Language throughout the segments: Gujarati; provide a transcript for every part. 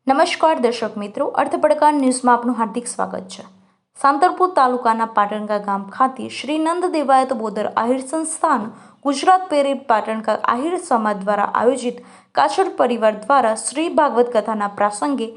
નમસ્કાર દર્શક મિત્રો, અર્થપડકાર ન્યૂઝમાં આપનું હાર્દિક સ્વાગત છે। સાંતરપુર તાલુકાના પાટણકા ગામ ખાતે શ્રી નંદ દેવાયત બોદર આહિર સંસ્થાન ગુજરાત પ્રેરિત પાટણકા આહિર સમાજ દ્વારા આયોજિત કાછડ પરિવાર દ્વારા શ્રી ભાગવત કથાના પ્રસંગે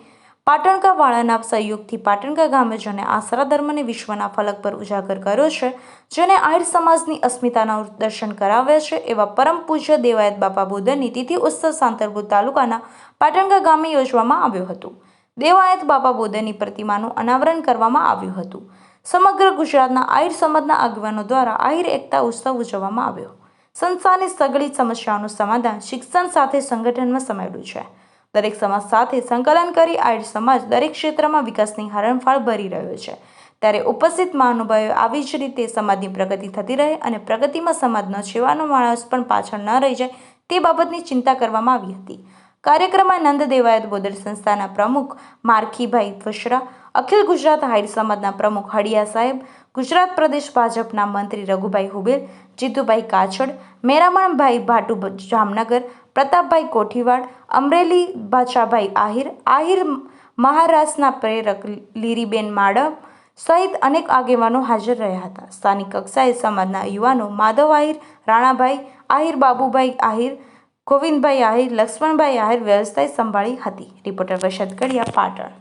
પાટણકા વાળાના સહયોગથી પાટણકા ગામજનોએ આશરા ધર્મને વિશ્વના ફલક પર ઉજાગર કર્યો છે, જેને આહિર સમાજની અસ્મિતાના દર્શન કરાવ્યા છે। એવા પરમ પૂજ્ય દેવાયત બાપા બોદરની તિથિ ઉત્સવ સાંતરપુર તાલુકાના પાટણકા ગામે યોજવામાં આવ્યો હતો। દેવાયત બાપા બોદરની પ્રતિમાનું અનાવરણ કરવામાં આવ્યું હતું। સમગ્ર ગુજરાતના આહિર સમાજના આગેવાનો દ્વારા આહિર એકતા ઉત્સવ ઉજવવામાં આવ્યો। સંસ્થાની સઘળી સમસ્યાઓનું સમાધાન શિક્ષણ સાથે સંગઠનમાં સમાયેલું છે। દરેક સમાજ સાથે સંકલન કરી આહિર સમાજ દરેક ક્ષેત્રમાં વિકાસની હરણફાળ ભરી રહ્યો છે। ત્યારે ઉપસ્થિત મહાનુભાવોએ આવી જ રીતે સમાજની પ્રગતિ થતી રહે અને પ્રગતિમાં સમાજનો છેવાનો માણસ પણ પાછળ ન રહી જાય તે બાબતની ચિંતા કરવામાં આવી હતી। કાર્યક્રમમાં નંદ દેવાયત બોદર સંસ્થાના પ્રમુખ મારખીભાઈ વશરા, અખિલ ગુજરાત આહિર સમાજના પ્રમુખ હળિયા સાહેબ, ગુજરાત પ્રદેશ ભાજપના મંત્રી રઘુભાઈ હુબેલ, જીતુભાઈ કાછડ, મેરામણભાઈ ભાટુ જામનગર, પ્રતાપભાઈ કોઠીવાડ, અમરેલી ભાચાભાઈ આહિર, આહિર મહારાષ્ટ્રના પ્રેરક લીરીબેન માડમ સહિત અનેક આગેવાનો હાજર રહ્યા હતા। સ્થાનિક કક્ષાએ સમાજના યુવાનો માધવ આહિર, રાણાભાઈ આહિર, બાબુભાઈ આહિર, ગોવિંદભાઈ આહિર, લક્ષ્મણભાઈ આહિર વ્યવસ્થાએ સંભાળી હતી। રિપોર્ટર વરસાદ કડિયા, પાટણ।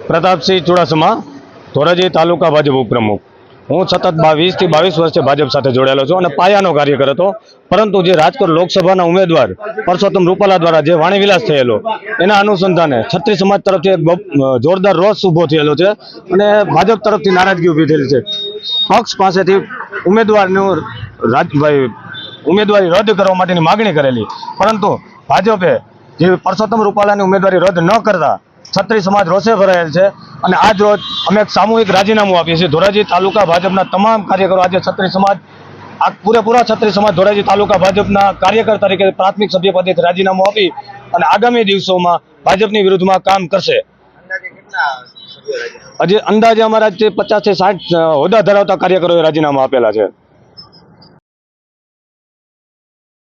પ્રતાપસિંહ ચુડાસમા, ધોરાજી તાલુકા ભાજપ ઉપપ્રમુખ। હું સતત 20 થી 22 વર્ષથી ભાજપ સાથે જોડાયેલો છું અને પાયાનો કાર્યકર હતો, પરંતુ જે રાજકોટ લોકસભાના ઉમેદવાર પરસોત્તમ રૂપાલા દ્વારા જે વાણીવિલાસ થયેલો એના અનુસંધાને ક્ષત્રિય સમાજ તરફથી એક જોરદાર રોષ ઉભો થયેલો છે અને ભાજપ તરફથી નારાજગી ઊભી થયેલી છે। પક્ષ પાસેથી ઉમેદવારી રદ કરવા માટેની માગણી કરેલી, પરંતુ ભાજપે જે પરસોત્તમ રૂપાલાની ઉમેદવારી રદ ન કરતા ક્ષત્રિય સમાજ રોષે ભરાયેલ છે અને આજ રોજ અમે એક સામૂહિક રાજીનામું આપીએ છીએ। ધોરાજી તાલુકા ભાજપના તમામ કાર્યકરો આજે ક્ષત્રિય સમાજ પૂરેપૂરા ક્ષત્રિય સમાજ ધોરાજી તાલુકા ભાજપના કાર્યકર તરીકે પ્રાથમિક સભ્યપદેથી રાજીનામું આપી અને આગામી દિવસોમાં ભાજપની વિરુદ્ધમાં કામ કરશે। હજી અંદાજે અમારા 50 થી 60 હોદ્દા ધરાવતા કાર્યકરોએ રાજીનામા આપેલા છે।